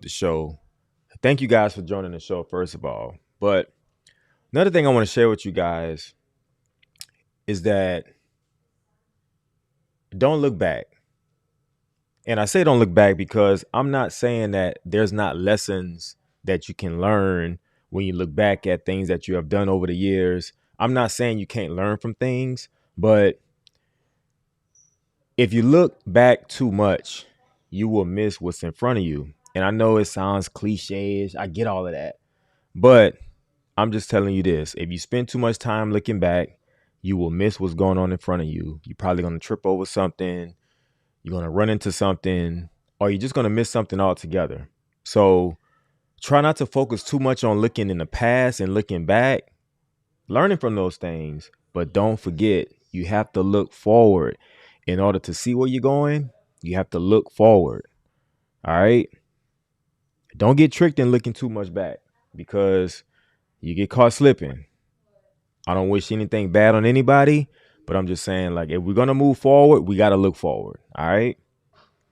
the show. Thank you guys for joining the show, first of all. But another thing I want to share with you guys is that don't look back. And I say don't look back because I'm not saying that there's not lessons that you can learn when you look back at things that you have done over the years. I'm not saying you can't learn from things, but if you look back too much, you will miss what's in front of you. And I know it sounds cliche. I get all of that. But I'm just telling you this. If you spend too much time looking back, you will miss what's going on in front of you. You're probably going to trip over something. You're going to run into something, or you're just going to miss something altogether. So try not to focus too much on looking in the past and looking back, learning from those things. But don't forget, you have to look forward. In order to see where you're going, you have to look forward. All right. Don't get tricked in looking too much back because you get caught slipping. I don't wish anything bad on anybody, but I'm just saying, like, if we're going to move forward, we got to look forward. All right.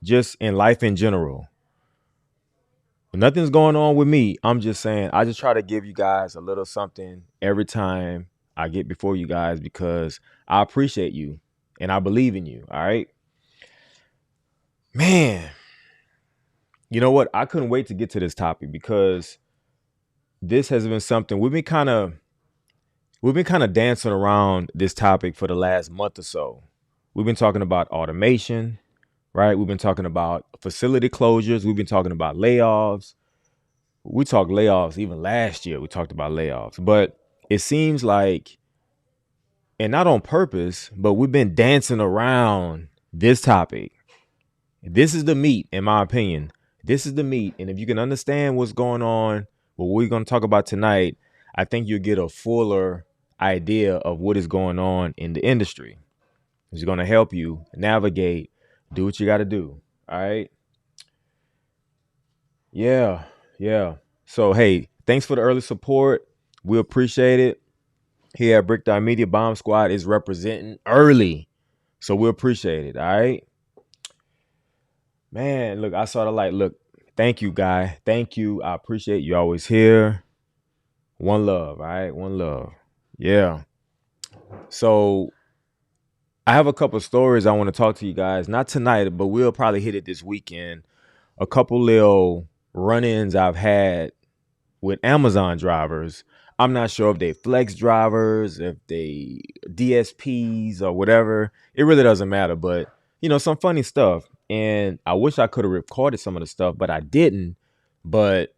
Just in life in general. Nothing's going on with me. I'm just saying, I just try to give you guys a little something every time I get before you guys because I appreciate you and I believe in you. All right. Man, you know what? I couldn't wait to get to this topic because this has been something we've been kind of dancing around this topic for the last month or so. We've been talking about automation, right? We've been talking about facility closures. We've been talking about layoffs. We talked layoffs even last year. We talked about layoffs, but it seems like, and not on purpose, but we've been dancing around this topic. This is the meat, in my opinion. This is the meat. And if you can understand what's going on, what we're going to talk about tonight, I think you'll get a fuller idea of what is going on in the industry. It's going to help you navigate, do what you got to do. All right. Yeah. Yeah. So, hey, thanks for the early support. We appreciate it. Here at Brick Dot Media, Bomb Squad is representing early. So we appreciate it. All right. Man, look, I saw the light. Look, thank you, guy. Thank you. I appreciate you always here. One love. All right. One love. Yeah. So I have a couple stories I want to talk to you guys. Not tonight, but we'll probably hit it this weekend. A couple little run-ins I've had with Amazon drivers. I'm not sure if they flex drivers, if they DSPs or whatever. It really doesn't matter, but some funny stuff. And I wish I could have recorded some of the stuff, but I didn't. But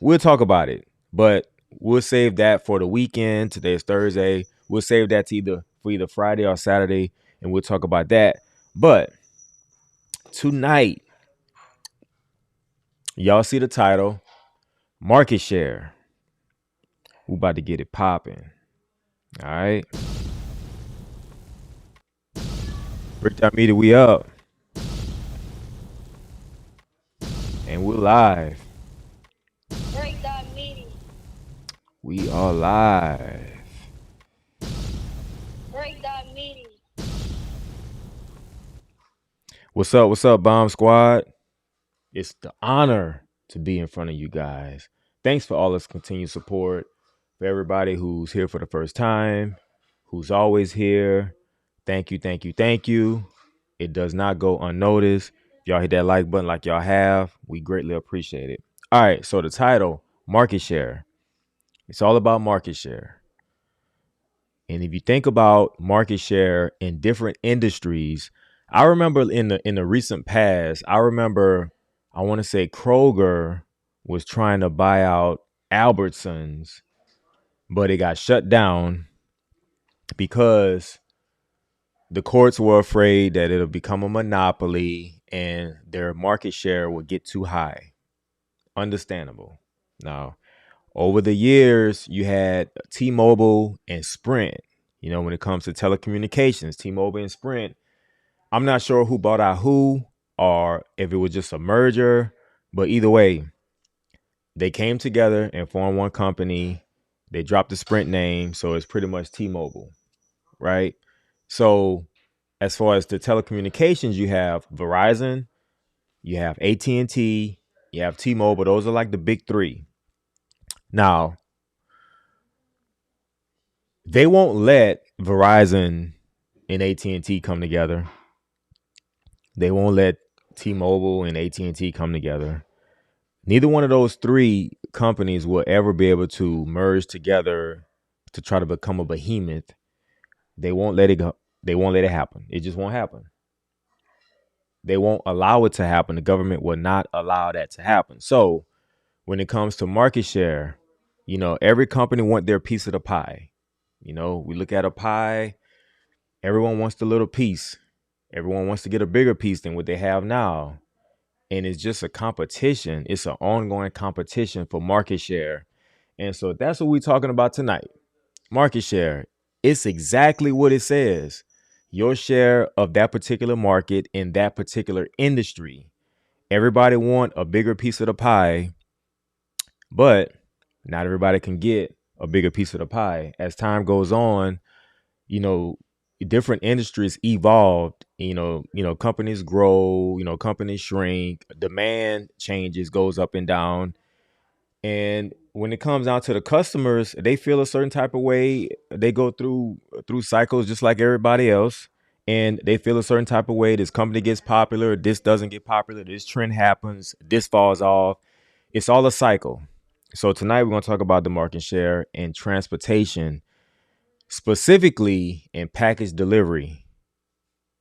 we'll talk about it. But we'll save that for the weekend. Today is Thursday. We'll save that to either Friday or Saturday, and we'll talk about that. But tonight, y'all see the title, market share. We about to get it popping. All right. Breakdown Media, we up. And we're live. Breakdown meeting. We are live. Breakdown meeting. What's up? What's up, Bomb Squad? It's the honor to be in front of you guys. Thanks for all this continued support. For everybody who's here for the first time, who's always here. Thank you, thank you, thank you. It does not go unnoticed. If y'all hit that like button like y'all have, we greatly appreciate it. All right, so the title, market share. It's all about market share. And if you think about market share in different industries, I remember in the recent past, I want to say Kroger was trying to buy out Albertsons, but it got shut down because the courts were afraid that it'll become a monopoly and their market share would get too high. Understandable. Now, over the years, you had T-Mobile and Sprint. When it comes to telecommunications, T-Mobile and Sprint, I'm not sure who bought out who or if it was just a merger, but either way, they came together and formed one company. They dropped the Sprint name, so it's pretty much T-Mobile, right? So as far as the telecommunications, you have Verizon, you have AT&T, You have T-Mobile. Those are like the big three. Now, they won't let Verizon and AT&T come together. They won't let T-Mobile and AT&T come together. Neither one of those three companies will ever be able to merge together to try to become a behemoth. They won't let it go. They won't let it happen. It just won't happen. They won't allow it to happen. The government will not allow that to happen. So when it comes to market share, every company want their piece of the pie. We look at a pie, everyone wants the little piece. Everyone wants to get a bigger piece than what they have now. And it's just a competition. It's an ongoing competition for market share. And so that's what we're talking about tonight. Market share. It's exactly what it says. Your share of that particular market in that particular industry. Everybody want a bigger piece of the pie, but not everybody can get a bigger piece of the pie. As time goes on, you know, different industries evolved. Companies grow. Companies shrink. Demand changes, goes up and down. And when it comes down to the customers, they feel a certain type of way. They go through cycles just like everybody else. And they feel a certain type of way. This company gets popular, this doesn't get popular, this trend happens, this falls off. It's all a cycle. So tonight we're going to talk about the market share in transportation, specifically in package delivery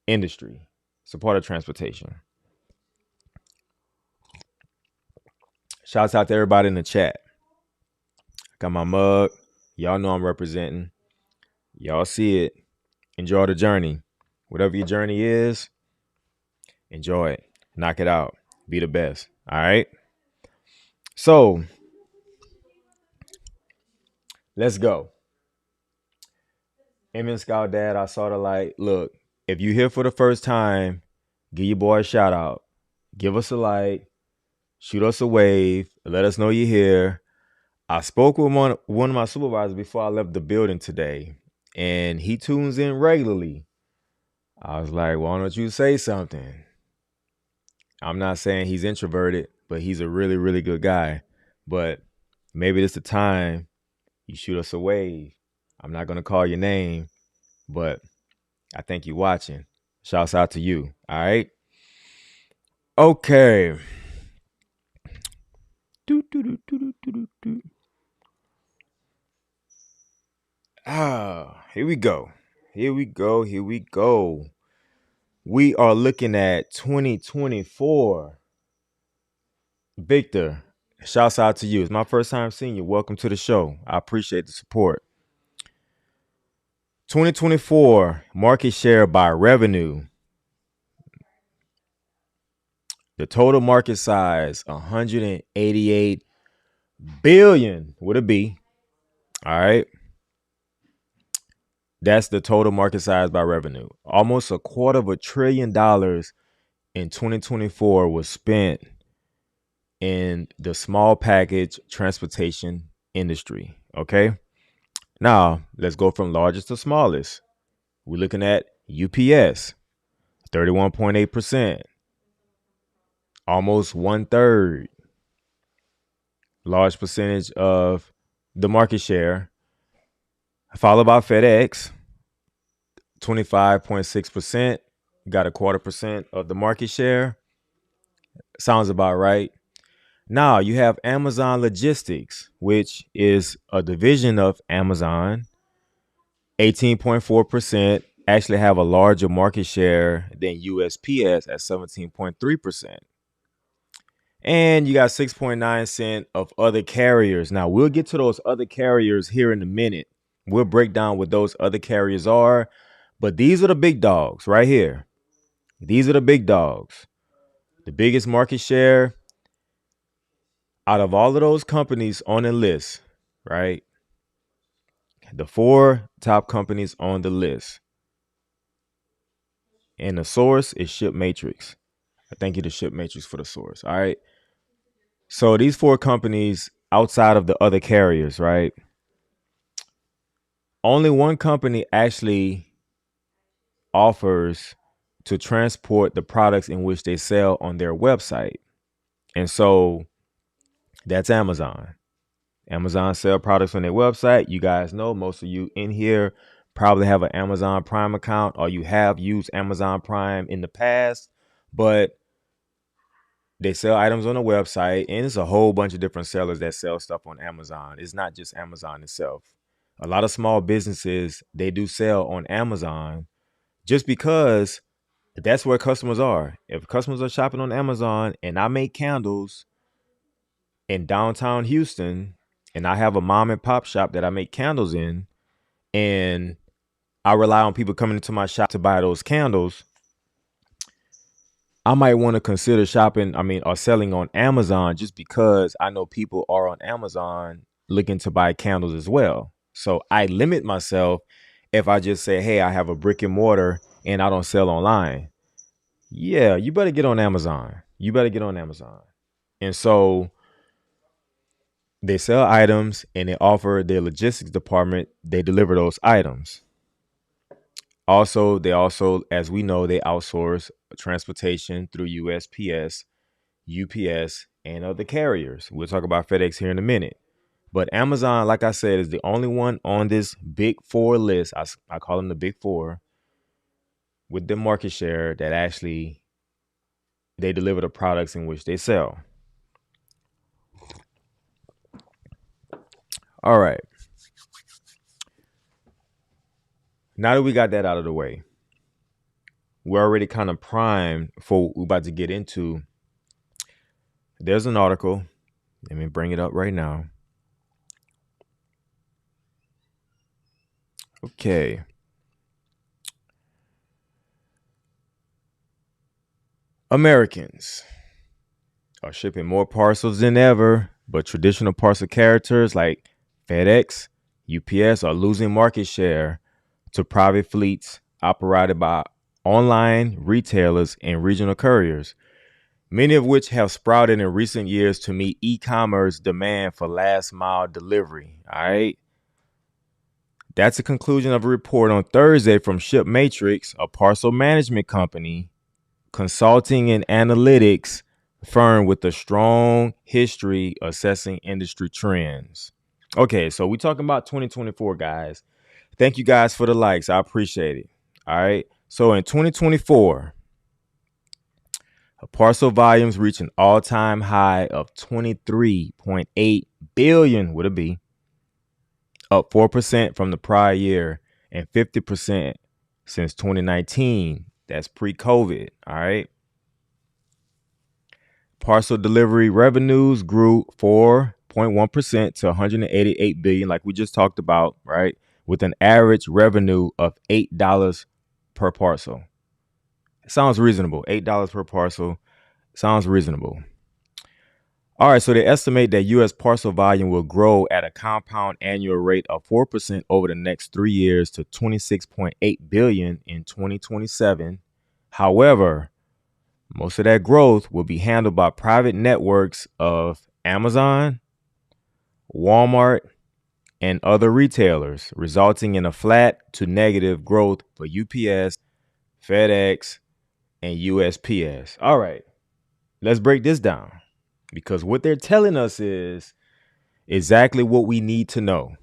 industry. It's a part of transportation. Shouts out to everybody in the chat. Got my mug. Y'all know I'm representing. Y'all see it. Enjoy the journey. Whatever your journey is, enjoy it. Knock it out. Be the best. All right. So let's go. Amen, Scout Dad. I sort of like, look, if you here for the first time, give your boy a shout out. Give us a like. Shoot us a wave. Let us know you're here. I spoke with one of my supervisors before I left the building today, and he tunes in regularly. I was like, why don't you say something? I'm not saying he's introverted, but he's a really, really good guy. But maybe it's the time you shoot us a wave. I'm not going to call your name, but I think you're watching. Shouts out to you. All right. Okay. Here we go. Here we go. Here we go. We are looking at 2024. Victor, shouts out to you. It's my first time seeing you. Welcome to the show. I appreciate the support. 2024 market share by revenue. The total market size, 188 billion with a B. All right. That's the total market size by revenue. Almost $250 billion in 2024 was spent in the small package transportation industry. Okay. Now let's go from largest to smallest. We're looking at UPS, 31.8%, almost 1/3, large percentage of the market share, followed by FedEx, 25.6%, got 1/4% of the market share. Sounds about right. Now you have Amazon Logistics, which is a division of Amazon, 18.4%, actually have a larger market share than USPS at 17.3%. And you got 6.9% of other carriers. Now we'll get to those other carriers here in a minute. We'll break down what those other carriers are. But these are the big dogs right here. These are the big dogs. The biggest market share out of all of those companies on the list, right? The 4 top companies on the list. And the source is Ship Matrix. I thank you to Ship Matrix for the source. All right. So these 4 companies outside of the other carriers, right? Only one company actually offers to transport the products in which they sell on their website. And so that's Amazon. Amazon sell products on their website. You guys know, most of you in here probably have an Amazon Prime account, or you have used Amazon Prime in the past, but they sell items on the website, and it's a whole bunch of different sellers that sell stuff on Amazon. It's not just Amazon itself. A lot of small businesses, they do sell on Amazon just because that's where customers are. If customers are shopping on Amazon and I make candles in downtown Houston and I have a mom and pop shop that I make candles in, and I rely on people coming into my shop to buy those candles, I might want to consider shopping, or selling on Amazon, just because I know people are on Amazon looking to buy candles as well. So I limit myself if I just say, hey, I have a brick and mortar and I don't sell online. Yeah, you better get on Amazon. You better get on Amazon. And so they sell items and they offer their logistics department, they deliver those items. Also, as we know, they outsource transportation through USPS, UPS, and other carriers. We'll talk about FedEx here in a minute. But Amazon, like I said, is the only one on this big four list. I call them the big four, with the market share that actually they deliver the products in which they sell. All right. Now that we got that out of the way, we're already kind of primed for what we're about to get into. There's an article. Let me bring it up right now. Okay. Americans are shipping more parcels than ever, but traditional parcel carriers like FedEx, UPS are losing market share to private fleets operated by online retailers and regional couriers, many of which have sprouted in recent years to meet e-commerce demand for last mile delivery. All right. That's the conclusion of a report on Thursday from ShipMatrix, a parcel management company, consulting and analytics firm with a strong history assessing industry trends. Okay, so we're talking about 2024, guys. Thank you guys for the likes. I appreciate it. All right. So in 2024, parcel volumes reached an all-time high of 23.8 billion with a B, up 4% from the prior year and 50% since 2019. That's pre-COVID. All right. Parcel delivery revenues grew 4.1% to 188 billion, like we just talked about, right? With an average revenue of $8 per parcel. It sounds reasonable. $8 per parcel sounds reasonable. All right, so they estimate that U.S. parcel volume will grow at a compound annual rate of 4% over the next 3 years to 26.8 billion in 2027. However, most of that growth will be handled by private networks of Amazon, Walmart, and other retailers, resulting in a flat to negative growth for UPS, FedEx, and USPS. All right, let's break this down, because what they're telling us is exactly what we need to know.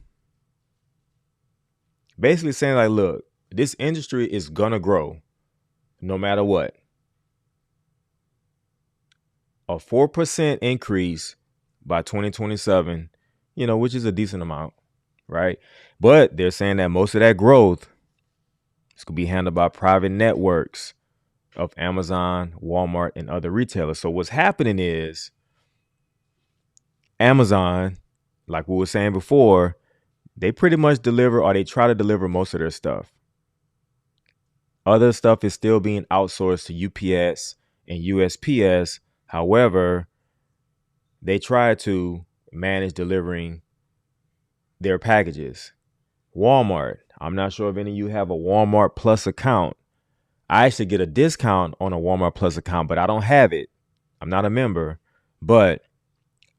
Basically saying, like, look, this industry is going to grow no matter what. A 4% increase by 2027, which is a decent amount, right? But they're saying that most of that growth is going to be handled by private networks of Amazon, Walmart, and other retailers. So what's happening is Amazon, like we were saying before, they pretty much deliver, or they try to deliver, most of their stuff. Other stuff is still being outsourced to UPS and USPS. However, they try to manage delivering their packages. Walmart, I'm not sure if any of you have a Walmart Plus account. I actually get a discount on a Walmart Plus account, but I don't have it. I'm not a member, but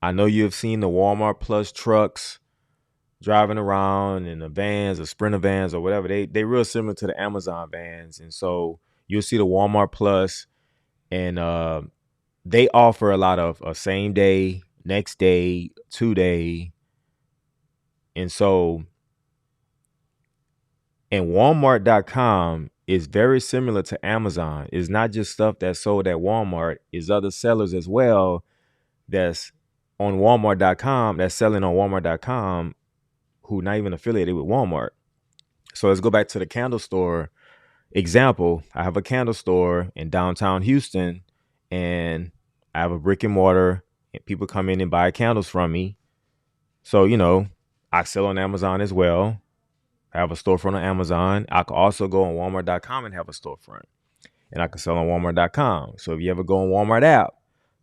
I know you have seen the Walmart Plus trucks driving around in the vans or Sprinter vans or whatever. They real similar to the Amazon vans. And so you'll see the Walmart Plus and they offer a lot of same day, next day, 2 day. And so, and Walmart.com is very similar to Amazon. It's not just stuff that's sold at Walmart, it's other sellers as well that's on Walmart.com, that's selling on Walmart.com who not even affiliated with Walmart. So let's go back to the candle store example. I have a candle store in downtown Houston, and I have a brick and mortar, and people come in and buy candles from me. So, I sell on Amazon as well. I have a storefront on Amazon. I could also go on Walmart.com and have a storefront. And I can sell on Walmart.com. So if you ever go on Walmart app,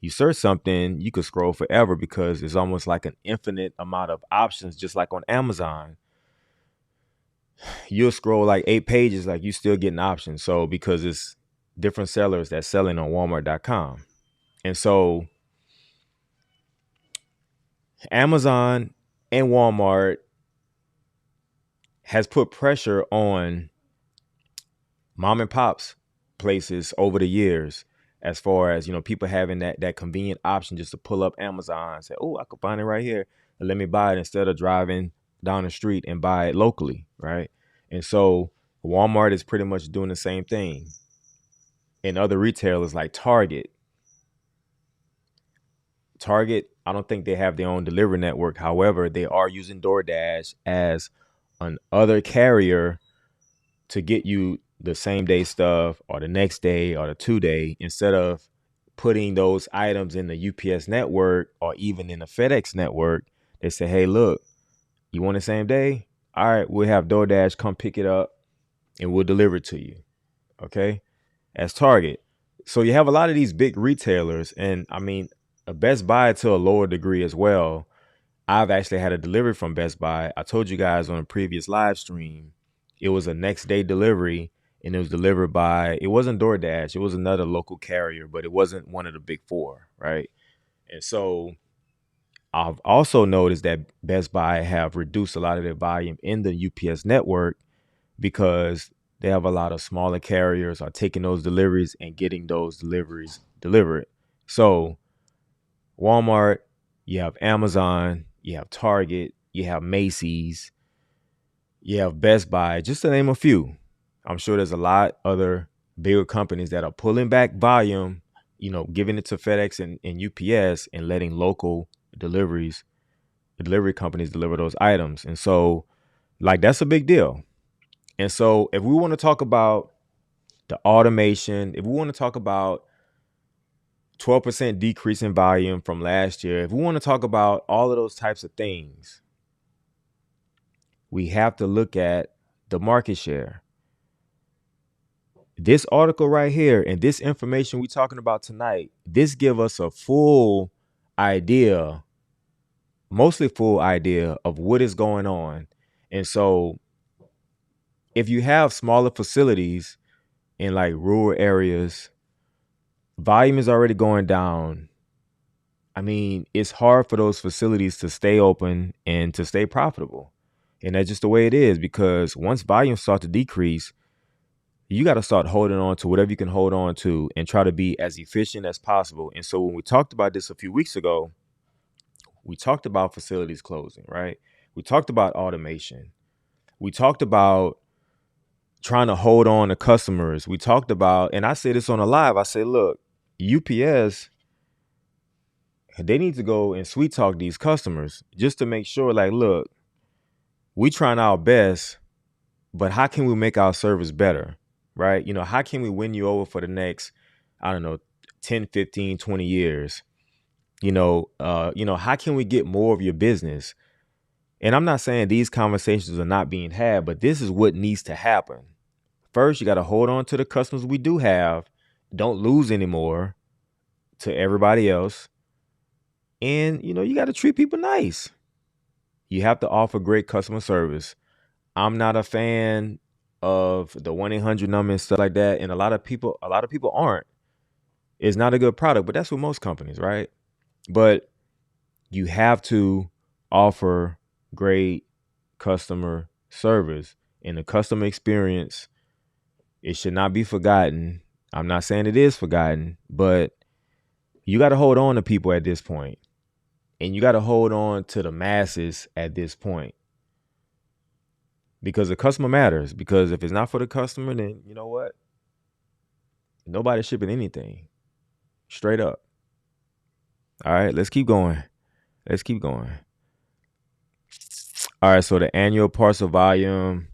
you search something, you could scroll forever because it's almost like an infinite amount of options, just like on Amazon. You'll scroll like 8 pages, like you still getting options. So because it's different sellers that's selling on Walmart.com. And so Amazon and Walmart has put pressure on mom and pops places over the years, as far as people having that convenient option just to pull up Amazon and say, oh, I could find it right here and let me buy it instead of driving down the street and buy it locally, right? And so Walmart is pretty much doing the same thing. And other retailers like Target, I don't think they have their own delivery network. However, they are using DoorDash as an other carrier to get you the same day stuff or the next day or the 2 day, instead of putting those items in the UPS network or even in the FedEx network. They say, hey, look, you want the same day? All right, we'll have DoorDash come pick it up and we'll deliver it to you. Okay. As Target. So you have a lot of these big retailers, and I mean, a Best Buy to a lower degree as well. I've actually had a delivery from Best Buy. I told you guys on a previous live stream, it was a next day delivery, and it was delivered by, it wasn't DoorDash, it was another local carrier, but it wasn't one of the big four, right? And so I've also noticed that Best Buy have reduced a lot of their volume in the UPS network because they have a lot of smaller carriers are taking those deliveries and getting those deliveries delivered. So Walmart, you have Amazon, you have Target, you have Macy's, you have Best Buy, just to name a few. I'm sure there's a lot other bigger companies that are pulling back volume, giving it to FedEx and UPS and letting local delivery companies deliver those items. And so, like, that's a big deal. And so if we want to talk about the automation, if we want to talk about 12% decrease in volume from last year, if we want to talk about all of those types of things, we have to look at the market share. This article right here and this information we're talking about tonight, this give us a full idea, mostly full idea of what is going on. And so if you have smaller facilities in like rural areas, volume is already going down. I mean, it's hard for those facilities to stay open and to stay profitable. And that's just the way it is, because once volumes start to decrease, you got to start holding on to whatever you can hold on to and try to be as efficient as possible. And so when we talked about this a few weeks ago, we talked about facilities closing, right? We talked about automation. We talked about trying to hold on to customers. We talked about, and I said this on a live, I said, look, UPS, they need to go and sweet talk these customers just to make sure, like, look, we trying our best, but how can we make our service better, right? How can we win you over for the next, I don't know, 10, 15, 20 years? How can we get more of your business? And I'm not saying these conversations are not being had, but this is what needs to happen. First, you got to hold on to the customers we do have. Don't lose anymore to everybody else. And, you got to treat people nice. You have to offer great customer service. I'm not a fan of the 1-800 number and stuff like that. And a lot of people aren't. It's not a good product, but that's with most companies, right? But you have to offer great customer service, and the customer experience, it should not be forgotten. I'm not saying it is forgotten, but You got to hold on to people at this point, and you got to hold on to the masses at this point, because the customer matters. Because if it's not for the customer, then you know what? Nobody's shipping anything. Straight up. All right, let's keep going. Let's keep going. All right, so the annual parcel volume,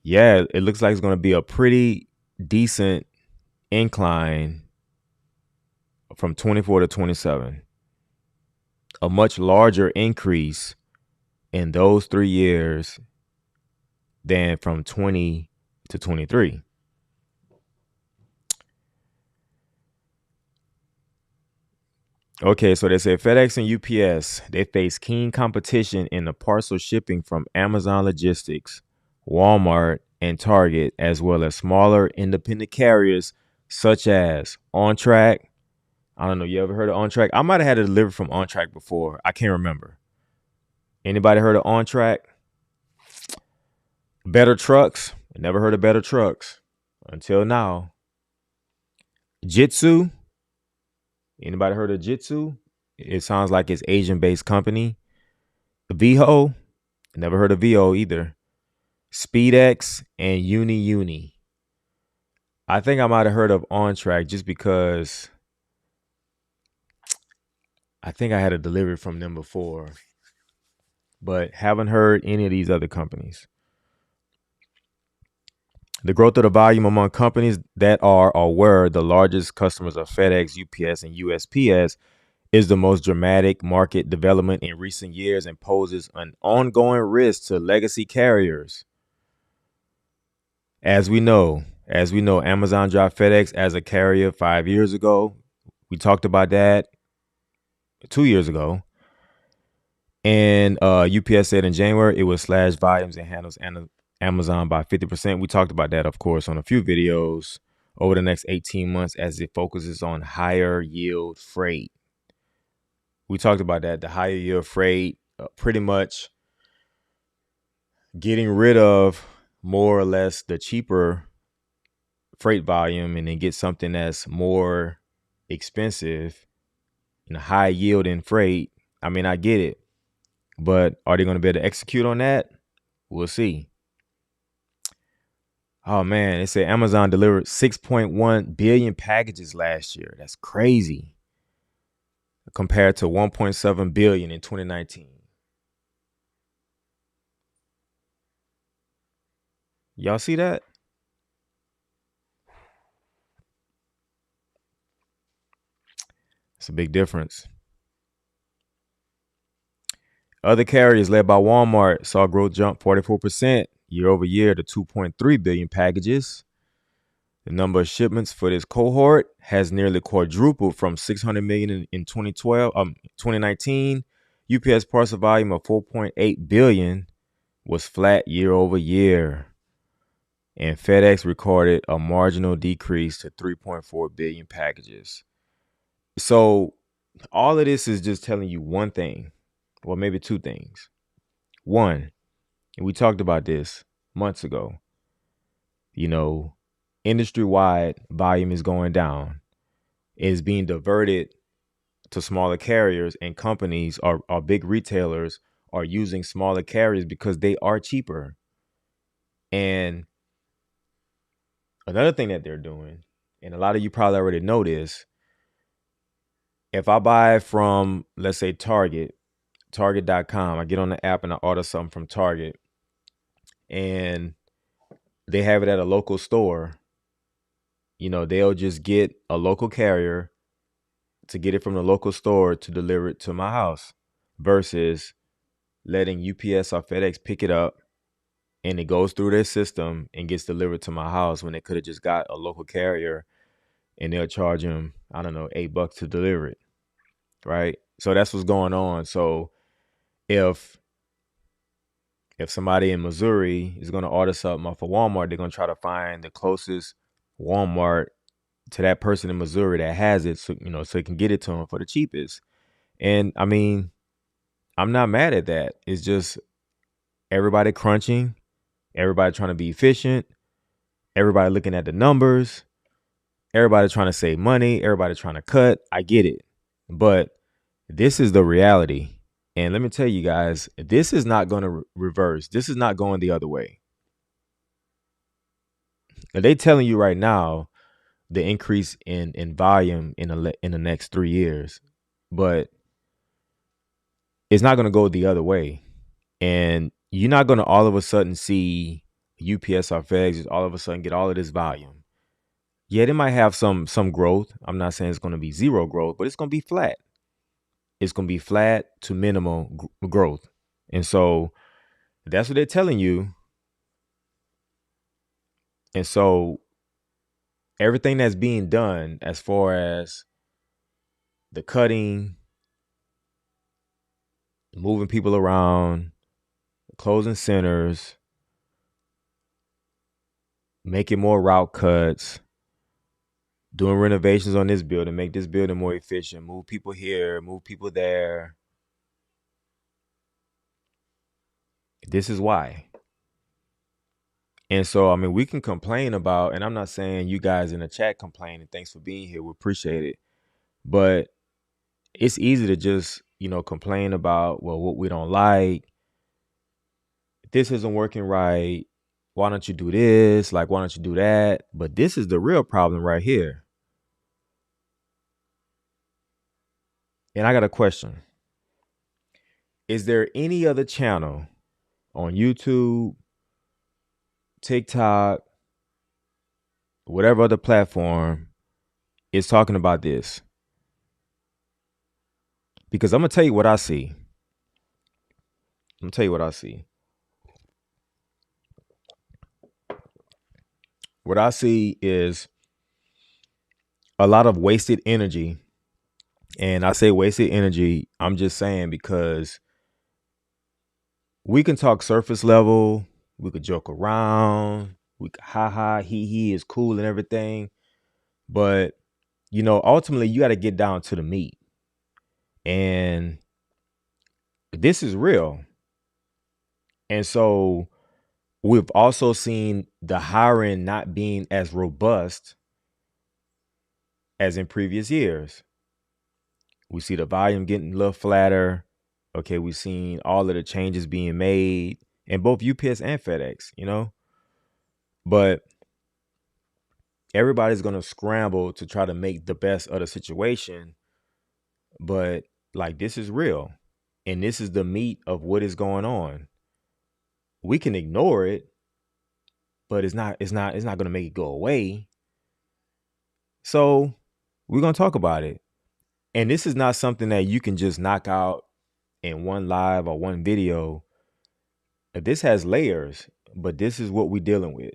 yeah, it looks like it's going to be a pretty decent incline from 24 to 27. A much larger increase in those 3 years than from 20 to 23. Okay, so they say FedEx and UPS, they face keen competition in the parcel shipping from Amazon Logistics, Walmart, and Target, as well as smaller independent carriers such as OnTrack. I don't know, you ever heard of OnTrack? I might have had it delivered from OnTrack before. I can't remember. Anybody heard of OnTrack? Better Trucks? Never heard of Better Trucks until now. Jitsu? Anybody heard of Jitsu? It sounds like it's Asian-based company. VHO? Never heard of VO either. FEDEX and Uni. I think I might have heard of OnTrack just because I think I had a delivery from them before, but haven't heard any of these other companies. The growth of the volume among companies that are or were the largest customers of FedEx, UPS, and USPS is the most dramatic market development in recent years and poses an ongoing risk to legacy carriers. As we know, Amazon dropped FedEx as a carrier 5 years ago. We talked about that 2 years ago. And UPS said in January it would slash volumes and handles Amazon by 50%. We talked about that, of course, on a few videos over the next 18 months as it focuses on higher yield freight. We talked about that, the higher yield freight, pretty much getting rid of more or less the cheaper freight volume and then get something that's more expensive and high yield in freight. I mean, I get it, but are they going to be able to execute on that? We'll see. Oh man, they say Amazon delivered 6.1 billion packages last year. That's crazy. Compared to 1.7 billion in 2019. Y'all see that? It's a big difference. Other carriers led by Walmart saw growth jump 44% year over year to 2.3 billion packages. The number of shipments for this cohort has nearly quadrupled from 600 million in 2019. UPS parcel volume of 4.8 billion was flat year over year. And FedEx recorded a marginal decrease to 3.4 billion packages. So all of this is just telling you one thing, well, maybe two things. One, and we talked about this months ago, industry-wide volume is going down. It is being diverted to smaller carriers, and companies or big retailers are using smaller carriers because they are cheaper. And another thing that they're doing, and a lot of you probably already know this, if I buy from, let's say, Target.com, I get on the app and I order something from Target, and they have it at a local store, they'll just get a local carrier to get it from the local store to deliver it to my house versus letting UPS or FedEx pick it up and it goes through their system and gets delivered to my house when they could have just got a local carrier and they'll charge them, I don't know, $8 to deliver it. Right. So that's what's going on. So if somebody in Missouri is going to order something off of Walmart, they're going to try to find the closest Walmart to that person in Missouri that has it, so it can get it to them for the cheapest. And I mean, I'm not mad at that. It's just everybody crunching, everybody trying to be efficient, everybody looking at the numbers, Everybody trying to save money, everybody trying to cut. I get it. But this is the reality. And let me tell you guys, this is not going to reverse. This is not going the other way. And they telling you right now the increase in volume in the next 3 years, but it's not going to go the other way. And you're not going to all of a sudden see UPS or FedEx just all of a sudden get all of this volume. Yeah, they might have some growth. I'm not saying it's going to be zero growth, but it's going to be flat. It's going to be flat to minimal growth. And so that's what they're telling you. And so everything that's being done as far as the cutting, moving people around, closing centers, making more route cuts, doing renovations on this building, make this building more efficient, move people here, move people there. This is why. And so, I mean, we can complain about, and I'm not saying you guys in the chat complain and thanks for being here. We appreciate it. But it's easy to just, complain about, well, what we don't like. This isn't working right. Why don't you do this? Like, why don't you do that? But this is the real problem right here. And I got a question. Is there any other channel on YouTube, TikTok, whatever other platform is talking about this? Because I'm going to tell you what I see. I'm going to tell you what I see. What I see is a lot of wasted energy. And I say wasted energy, I'm just saying because we can talk surface level, we could joke around, we could he is cool and everything. But, ultimately you got to get down to the meat. And this is real. And so we've also seen the hiring not being as robust as in previous years. We see the volume getting a little flatter. Okay, we've seen all of the changes being made in both UPS and FedEx, But everybody's going to scramble to try to make the best of the situation. But like, this is real. And this is the meat of what is going on. We can ignore it, but it's not going to make it go away. So we're going to talk about it. And this is not something that you can just knock out in one live or one video. This has layers, but this is what we're dealing with.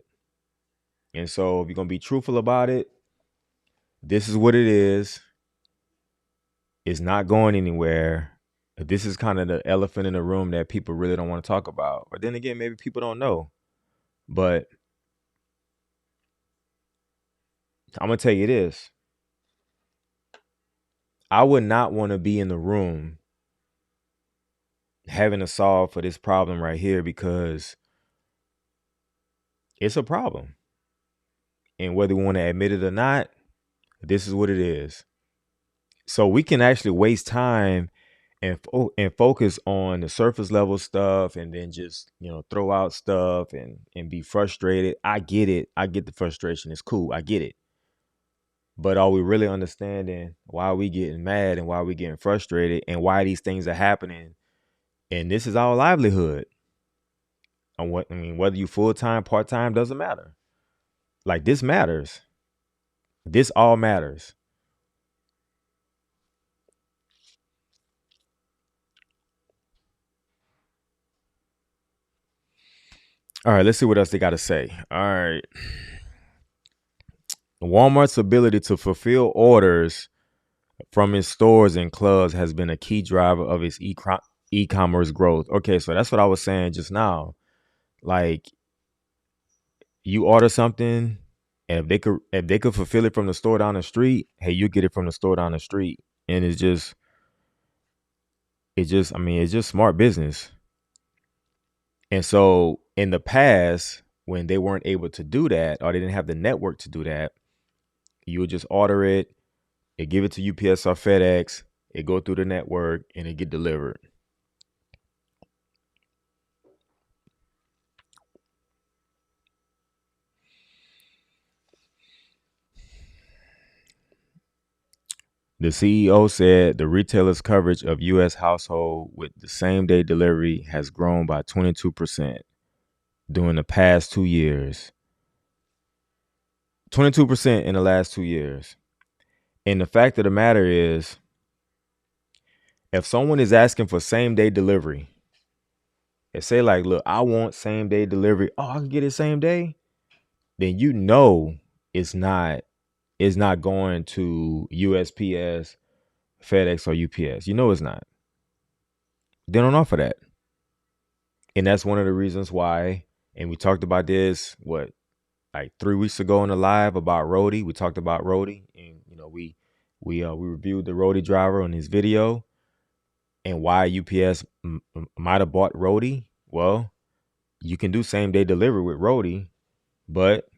And so if you're going to be truthful about it, this is what it is. It's not going anywhere. This is kind of the elephant in the room that people really don't want to talk about. But then again, maybe people don't know. But I'm going to tell you this. I would not want to be in the room having to solve for this problem right here because it's a problem. And whether we want to admit it or not, this is what it is. So we can actually waste time and focus on the surface level stuff and then just, throw out stuff and be frustrated. I get it. I get the frustration. It's cool. I get it. But are we really understanding why we getting mad and why we getting frustrated and why these things are happening? And this is our livelihood. And whether you full-time, part-time, doesn't matter. Like, this matters. This all matters. All right, let's see what else they got to say. All right. Walmart's ability to fulfill orders from its stores and clubs has been a key driver of its e-commerce growth. Okay, so that's what I was saying just now. Like, you order something, and if they could fulfill it from the store down the street, hey, you get it from the store down the street. And it's just smart business. And so in the past, when they weren't able to do that or they didn't have the network to do that, You would just order it, it give it to UPS or FedEx, it go through the network, and it get delivered. The CEO said the retailer's coverage of U.S. household with the same day delivery has grown by 22% during the past 2 years. 22% in the last 2 years. And the fact of the matter is, if someone is asking for same day delivery, and say like, look, I want same day delivery. Oh, I can get it same day. Then you know it's not going to USPS, FedEx, or UPS. You know it's not. They don't offer that. And that's one of the reasons why, and we talked about this, what, like 3 weeks ago in the live about Rody. We talked about Rody, and we reviewed the Rody driver on his video and why UPS might have bought Rody. Well, you can do same day delivery with Rody, but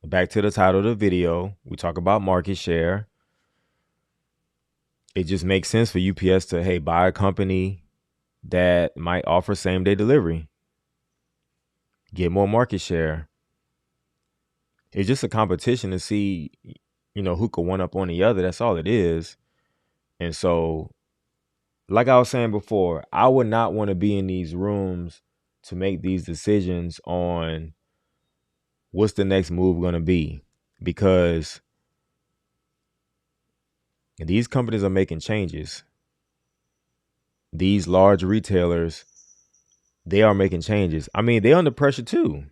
back to the title of the video, we talk about market share. It just makes sense for UPS to, hey, buy a company that might offer same day delivery, get more market share. It's just a competition to see, who could one up on the other. That's all it is. And so, like I was saying before, I would not want to be in these rooms to make these decisions on what's the next move going to be, because these companies are making changes. These large retailers, they are making changes. I mean, they're under pressure too.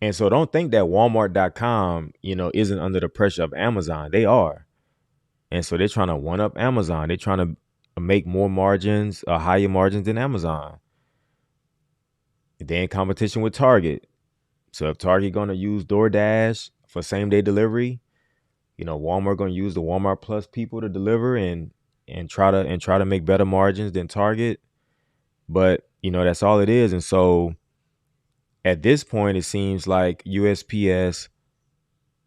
And so don't think that Walmart.com, isn't under the pressure of Amazon. They are. And so they're trying to one up Amazon. They're trying to make more margins, higher margins than Amazon. They're in competition with Target. So if Target going to use DoorDash for same day delivery, Walmart going to use the Walmart Plus people to deliver and try to make better margins than Target. But that's all it is. And so at this point, it seems like USPS,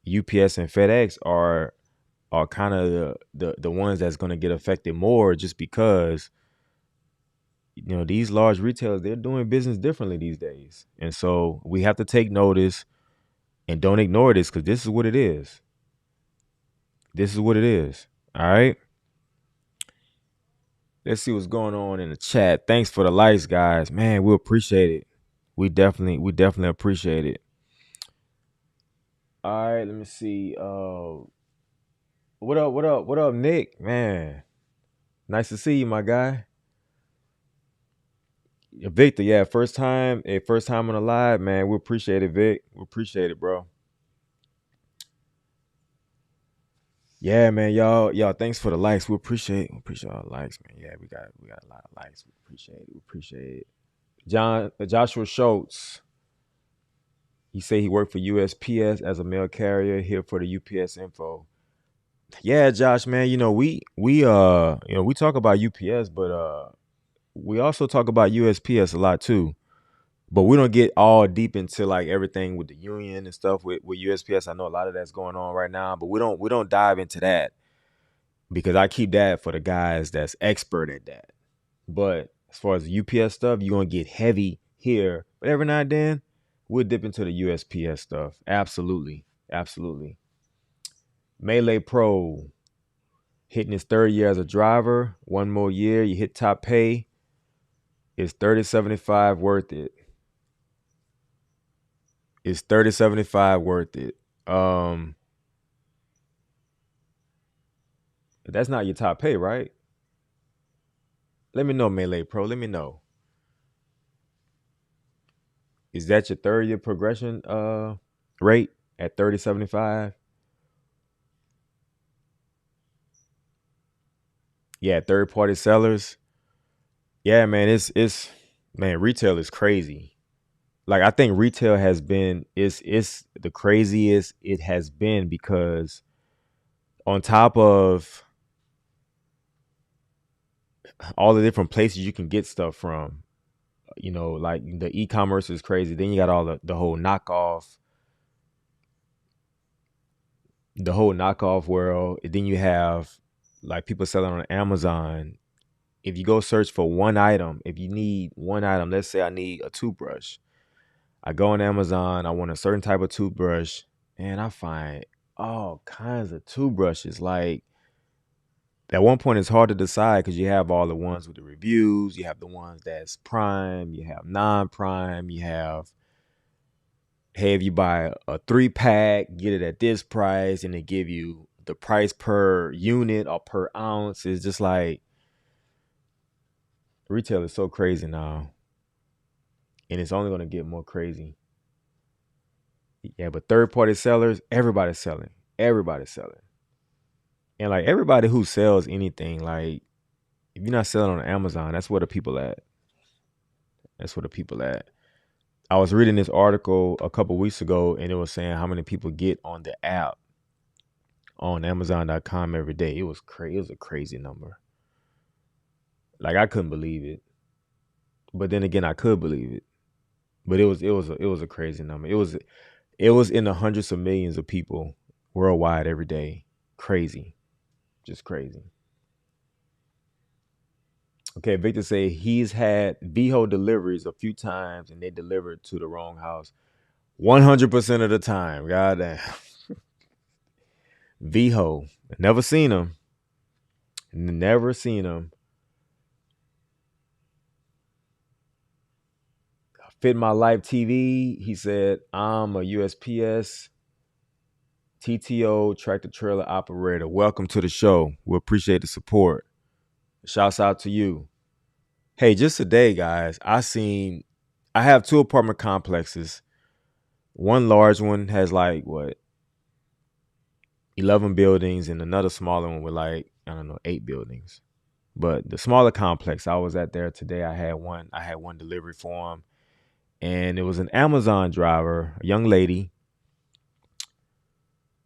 UPS, and FedEx are kind of the ones that's going to get affected more, just because these large retailers, they're doing business differently these days. And so we have to take notice and don't ignore this, because this is what it is. This is what it is. All right. Let's see what's going on in the chat. Thanks for the likes, guys. Man, we appreciate it. We definitely appreciate it. All right, let me see. What up, Nick? Man, nice to see you, my guy. Victor, yeah, first time on the live, man. We appreciate it, Vic. We appreciate it, bro. Yeah, man, y'all, thanks for the likes. We appreciate all the likes, man. Yeah, we got a lot of likes. We appreciate it. Joshua Schultz. He said he worked for USPS as a mail carrier, here for the UPS info. Yeah, Josh, man, we talk about UPS, but we also talk about USPS a lot too. But we don't get all deep into like everything with the union and stuff with USPS. I know a lot of that's going on right now, but we don't dive into that, because I keep that for the guys that's expert at that. But as far as the UPS stuff, you're gonna get heavy here. But every now and then, we'll dip into the USPS stuff. Absolutely. Absolutely. Melee Pro hitting his third year as a driver. One more year, you hit top pay. Is 3075 worth it? Is 3075 worth it? That's not your top pay, right? Let me know, Melee Pro. Let me know. Is that your third year progression rate at 3075? Yeah, third party sellers. Yeah, man, it's man, retail is crazy. Like, I think retail has been it's the craziest it has been, because on top of all the different places you can get stuff from, like the e-commerce is crazy. Then you got all the whole knockoff the whole knockoff world. And then you have like people selling on Amazon. If you go search for one item, if you need one item, let's say I need a toothbrush. I go on Amazon, I want a certain type of toothbrush, and I find all kinds of toothbrushes. Like at one point it's hard to decide because you have all the ones with the reviews, you have the ones that's prime, you have non-prime, you have, hey, if you buy a 3-pack, get it at this price, and they give you the price per unit or per ounce. It's just like retail is so crazy now, and it's only going to get more crazy. Yeah, but third party sellers, everybody's selling. Everybody's selling. And like everybody who sells anything, like if you're not selling on Amazon, that's where the people at. That's where the people at. I was reading this article a couple weeks ago and it was saying how many people get on the app on Amazon.com every day. It was crazy. It was a crazy number. Like I couldn't believe it. But then again, I could believe it. But it was a crazy number. It was in the hundreds of millions of people worldwide every day. Crazy. Just crazy. Okay, Victor say he's had VHO deliveries a few times and they delivered to the wrong house 100% of the time. God damn. VHO. Never seen him. Never seen him. Fit My Life TV. He said, I'm a USPS TTO tractor trailer operator. Welcome to the show. We appreciate the support. Shouts out to you. Hey, just today, guys, I have 2 apartment complexes. One large one has like what, 11 buildings, and another smaller one with like, I don't know, 8 buildings. But the smaller complex, I was at there today. I had one delivery for him, and it was an Amazon driver, a young lady.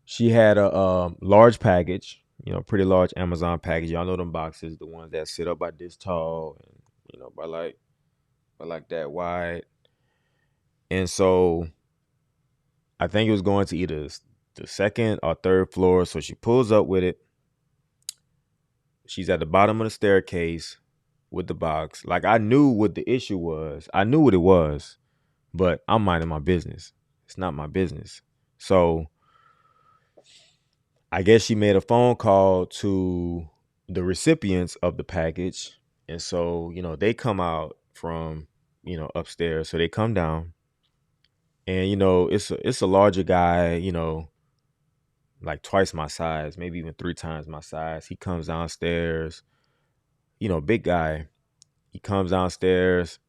She had a large package, pretty large Amazon package. Y'all know them boxes, the ones that sit up by this tall and by like that wide. And so I think it was going to either the second or third floor. So she pulls up with it. She's at the bottom of the staircase with the box. Like I knew what the issue was. I knew what it was, but I'm minding my business. It's not my business. So I guess she made a phone call to the recipients of the package. And so, they come out from, upstairs. So they come down and, it's a larger guy, like twice my size, maybe even 3 times my size. He comes downstairs, big guy. He comes downstairs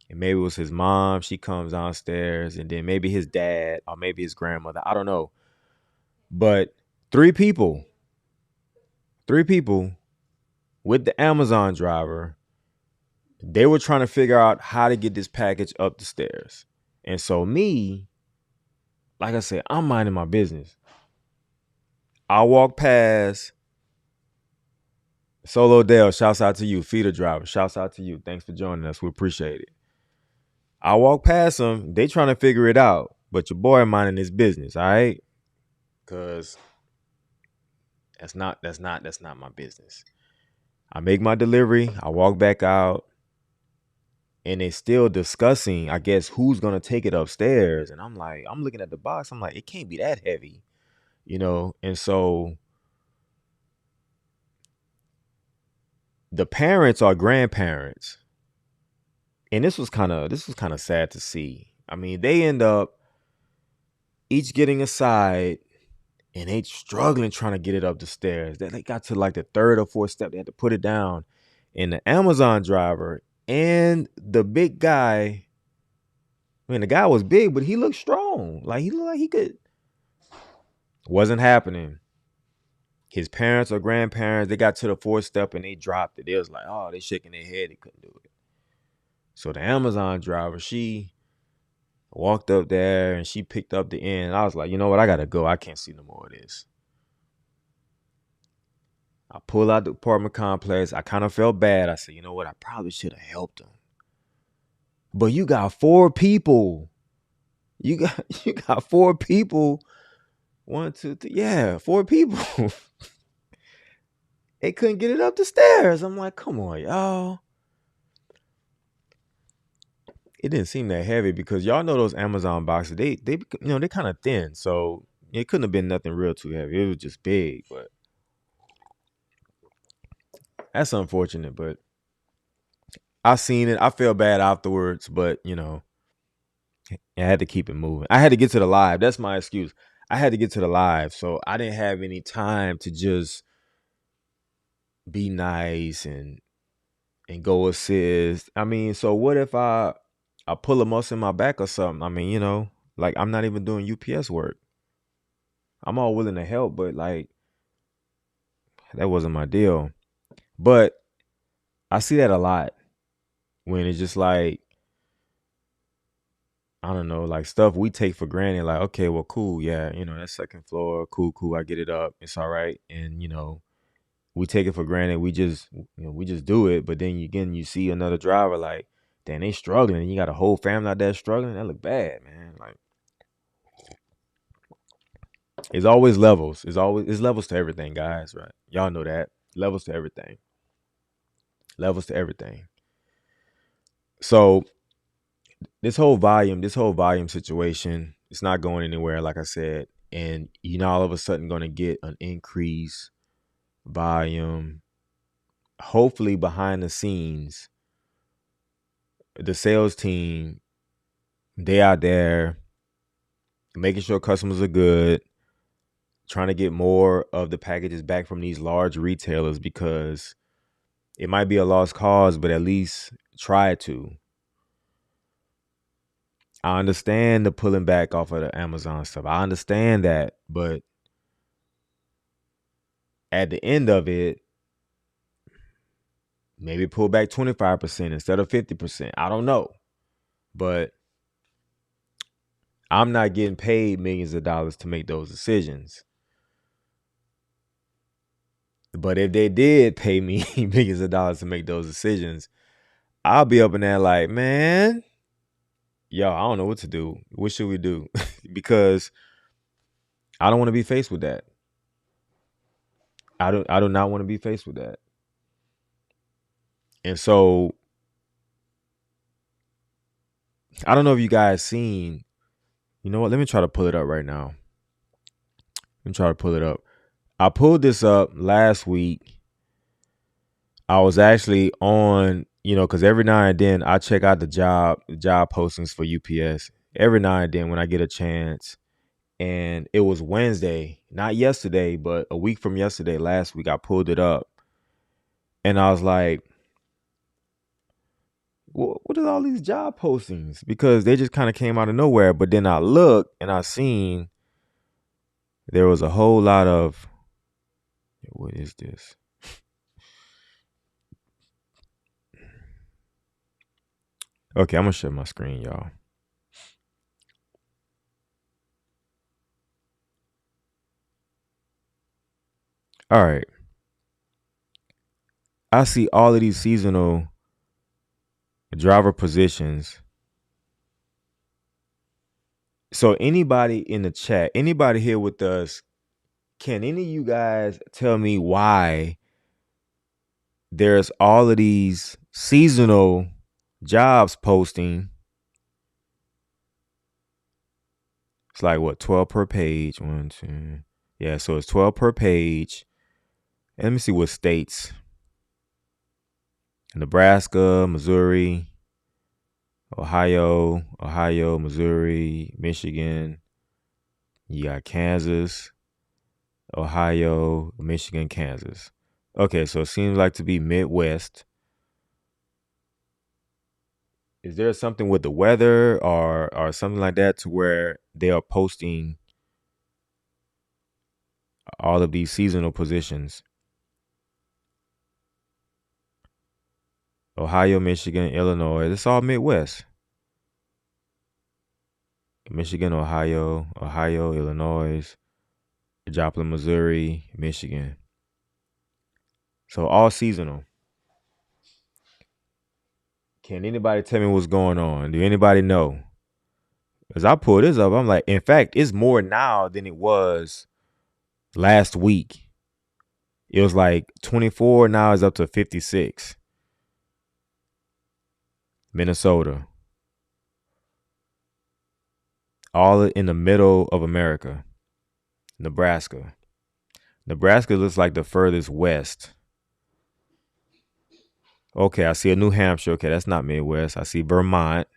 and maybe it was his mom. She comes downstairs and then maybe his dad or maybe his grandmother. I don't know. But three people with the Amazon driver, they were trying to figure out how to get this package up the stairs. And so me, like I said, I'm minding my business. I walk past Solo Dale. Shouts out to you. Feeder driver. Shouts out to you. Thanks for joining us. We appreciate it. I walk past them. They trying to figure it out. But your boy minding his business, all right? Because that's not my business. I make my delivery. I walk back out. And they still discussing, I guess, who's gonna take it upstairs. And I'm looking at the box. I'm like, it can't be that heavy, And so the parents are grandparents, and this was kind of sad to see. I mean, they end up each getting a side, and they struggling trying to get it up the stairs. They got to like the 3rd or 4th step. They had to put it down, and the Amazon driver and the big guy. I mean, the guy was big, but he looked strong. Like he looked like he could. Wasn't happening. His parents or grandparents, they got to the 4th step and they dropped it. They was like, oh, they shaking their head. They couldn't do it. So the Amazon driver, she walked up there and she picked up the end. I was like, you know what? I got to go. I can't see no more of this. I pull out the apartment complex. I kind of felt bad. I said, you know what? I probably should have helped him. But you got 4 people. You got 4 people One, two, three. Yeah, 4 people. They couldn't get it up the stairs. I'm like, come on, y'all. It didn't seem that heavy because y'all know those Amazon boxes. They kind of thin, so it couldn't have been nothing real too heavy. It was just big, but that's unfortunate. But I seen it. I felt bad afterwards, but I had to keep it moving. I had to get to the live. That's my excuse. I had to get to the live, so I didn't have any time to just be nice and go assist. I mean, so what if I pull a muscle in my back or something? I mean, like I'm not even doing UPS work. I'm all willing to help, but like that wasn't my deal. But I see that a lot when it's just like I don't know, like stuff we take for granted. Like, okay, well, cool, yeah, that second floor, cool, cool. I get it up, it's all right, and we take it for granted. We just do it. But then again, you see another driver like, damn, they struggling, and you got a whole family out there struggling. That look bad, man. Like it's always levels. It's levels to everything, guys. Right? Y'all know that levels to everything. Levels to everything. So this whole volume situation, it's not going anywhere, like I said. And all of a sudden gonna get an increase volume. Hopefully behind the scenes, the sales team, they out there making sure customers are good, trying to get more of the packages back from these large retailers because it might be a lost cause, but at least try to. I understand the pulling back off of the Amazon stuff. I understand that, but at the end of it, maybe pull back 25% instead of 50%. I don't know. But I'm not getting paid millions of dollars to make those decisions. But if they did pay me millions of dollars to make those decisions, I'll be up in there like, man, yo, I don't know what to do. What should we do? Because I don't want to be faced with that. I do not want to be faced with that. And so I don't know if you guys seen, you know what? Let me try to pull it up right now. Let me try to pull it up. I pulled this up last week. I was actually on, because every now and then I check out the job postings for UPS. Every now and then when I get a chance. And it was Wednesday, not yesterday, but a week from yesterday, last week, I pulled it up. And I was like, what are all these job postings? Because they just kind of came out of nowhere. But then I looked and I seen there was a whole lot of, what is this? Okay, I'm going to share my screen, y'all. All right. I see all of these seasonal driver positions. So anybody in the chat, anybody here with us, can any of you guys tell me why there's all of these seasonal jobs posting? It's like what, 12 per page? One, two. Yeah, so it's 12 per page. And let me see what states. Nebraska, Missouri, Ohio, Missouri, Michigan. You got Kansas, Ohio, Michigan, Kansas. Okay, so it seems like to be Midwest. Is there something with the weather or something like that to where they are posting all of these seasonal positions? Ohio, Michigan, Illinois. It's all Midwest. Michigan, Ohio, Illinois, Joplin, Missouri, Michigan. So all seasonal. Can anybody tell me what's going on? Do anybody know? As I pull this up, I'm like, in fact, it's more now than it was last week. It was like 24. Now it's up to 56. Minnesota, all in the middle of America. Nebraska. Nebraska looks like the furthest west. Okay, I see a New Hampshire. Okay, that's not Midwest. I see Vermont,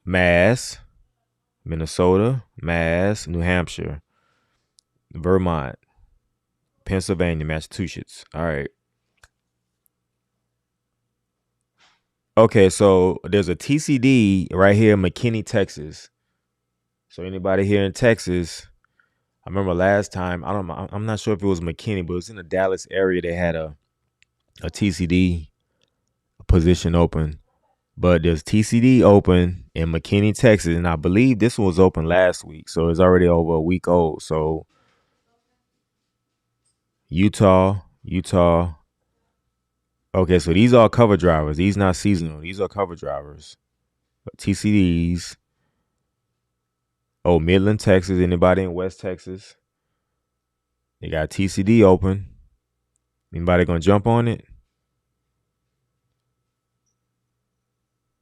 Mass, Minnesota, Mass, New Hampshire, Vermont, Pennsylvania, Massachusetts. All right. Okay, so there's a TCD right here in McKinney, Texas. So anybody here in Texas, I remember last time, I'm not sure if it was McKinney, but it was in the Dallas area. They had a TCD position open. But there's TCD open in McKinney, Texas, and I believe this one was open last week, so it's already over a week old. So Utah. Okay, so these are cover drivers. These not seasonal. These are cover drivers. TCDs. Oh, Midland, Texas. Anybody in West Texas? They got TCD open. Anybody gonna jump on it?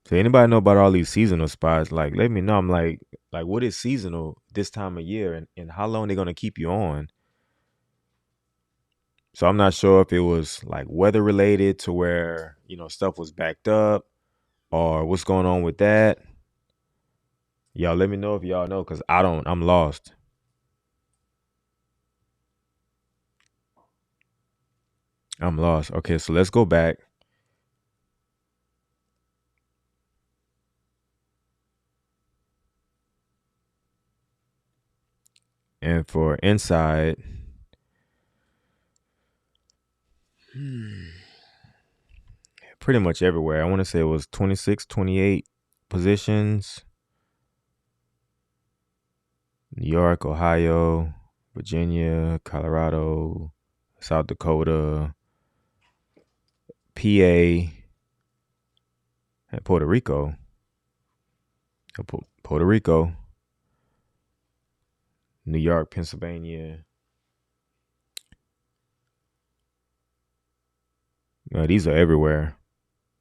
So anybody know about all these seasonal spots? Like, let me know. I'm like, what is seasonal this time of year, and how long they gonna keep you on? So I'm not sure if it was like weather related to where, stuff was backed up or what's going on with that. Y'all let me know if y'all know, because I don't, I'm lost. I'm lost. Okay, so let's go back. And for inside, pretty much everywhere. I want to say it was 26, 28 positions. New York, Ohio, Virginia, Colorado, South Dakota, PA, and Puerto Rico. Puerto Rico, New York, Pennsylvania. These are everywhere.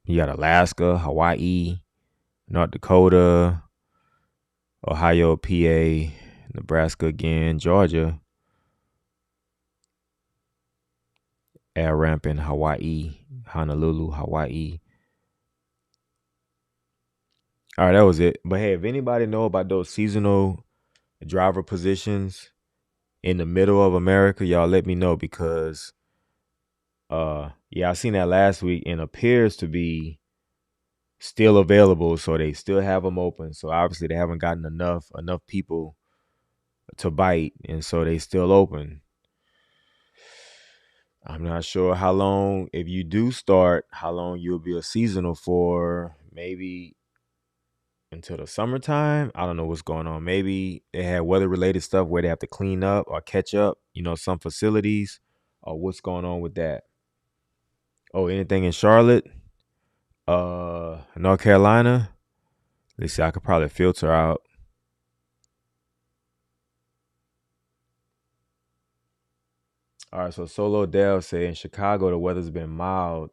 You got Alaska, Hawaii, North Dakota, Ohio, PA, Nebraska again, Georgia, air ramp in Hawaii, Honolulu, Hawaii. All right, that was it. But hey, if anybody know about those seasonal driver positions in the middle of America, y'all let me know, because yeah, I seen that last week and appears to be still available, so they still have them open. So obviously they haven't gotten enough people to bite, and so they still open. I'm not sure how long, if you do start, how long you'll be a seasonal for. Maybe until the summertime. I don't know what's going on. Maybe they had weather related stuff where they have to clean up or catch up, some facilities, or what's going on with that. Oh, anything in Charlotte, North Carolina. Let's see, I could probably filter out. All right, so Solo Dell say in Chicago the weather's been mild.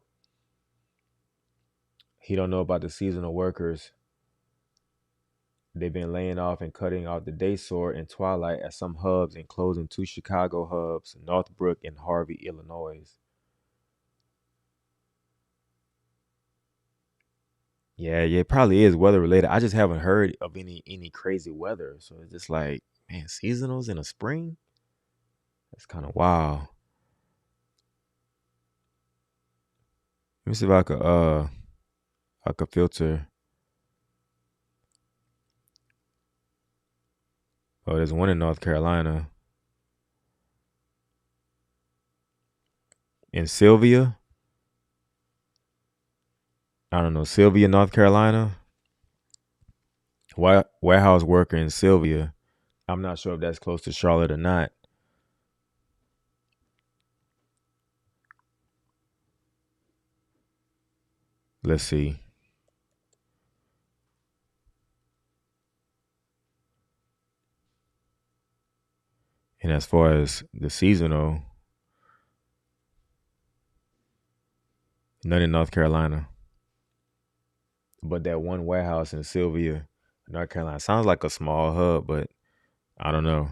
He don't know about the seasonal workers. They've been laying off and cutting out the day sort and twilight at some hubs and closing 2 Chicago hubs, Northbrook and Harvey, Illinois. Yeah, it probably is weather related. I just haven't heard of any crazy weather. So it's just like, man, seasonals in the spring? That's kind of wild. Let me see if I could filter. Oh, there's one in North Carolina. In Sylvia. I don't know, Sylvia, North Carolina. Warehouse worker in Sylvia. I'm not sure if that's close to Charlotte or not. Let's see. as far as the seasonal, none in North Carolina. But that one warehouse in Sylvia, North Carolina, sounds like a small hub, but I don't know.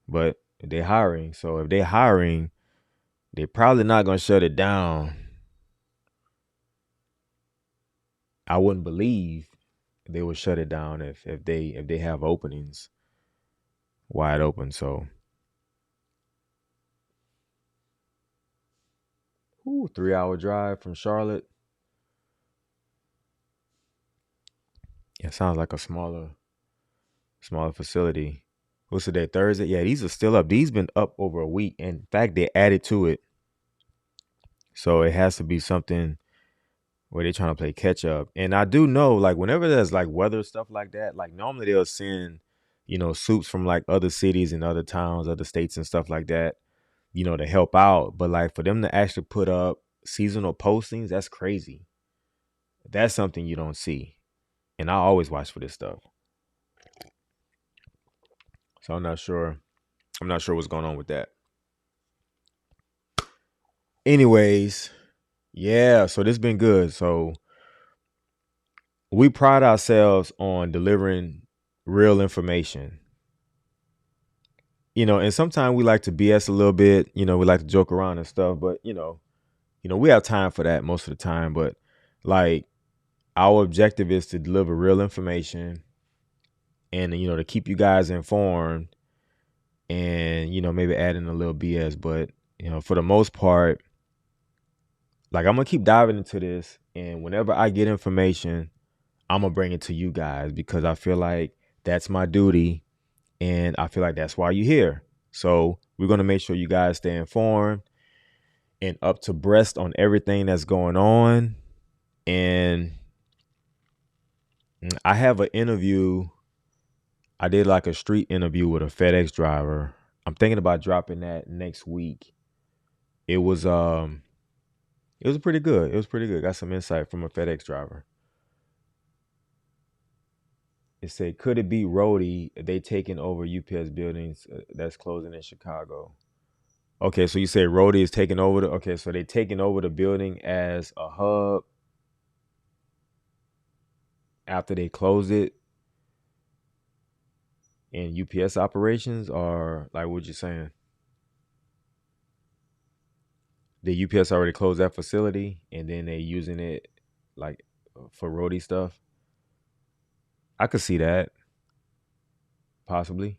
But they're hiring. So if they're hiring, they're probably not gonna shut it down. I wouldn't believe they would shut it down if they have openings wide open. So 3-hour drive from Charlotte. Yeah, sounds like a smaller facility. What's today? Thursday? Yeah, these are still up. These been up over a week. In fact, they added to it. So it has to be something where they're trying to play catch up. And I do know, like, whenever there's like weather stuff like that, like normally they'll send, soups from like other cities and other towns, other states and stuff like that, to help out. But like for them to actually put up seasonal postings, that's crazy. That's something you don't see. And I always watch for this stuff. So I'm not sure. I'm not sure what's going on with that. Anyways, yeah, so this been good. So we pride ourselves on delivering real information. And sometimes we like to BS a little bit, we like to joke around and stuff, but we have time for that most of the time. But like our objective is to deliver real information and to keep you guys informed and maybe add in a little BS. But for the most part, like I'm gonna keep diving into this, and whenever I get information, I'm gonna bring it to you guys because I feel like that's my duty, and I feel like that's why you're here. So we're gonna make sure you guys stay informed and up to breast on everything that's going on. And I have an interview. I did like a street interview with a FedEx driver. I'm thinking about dropping that next week. It was pretty good. It was pretty good. Got some insight from a FedEx driver. It said, could it be Rhodey? They taking over UPS buildings that's closing in Chicago. Okay, so you say Rhodey is taking over okay, so they taking over the building as a hub after they close it in UPS operations, or like what you saying? The UPS already closed that facility and then they using it like for Rhodey stuff. I could see that possibly.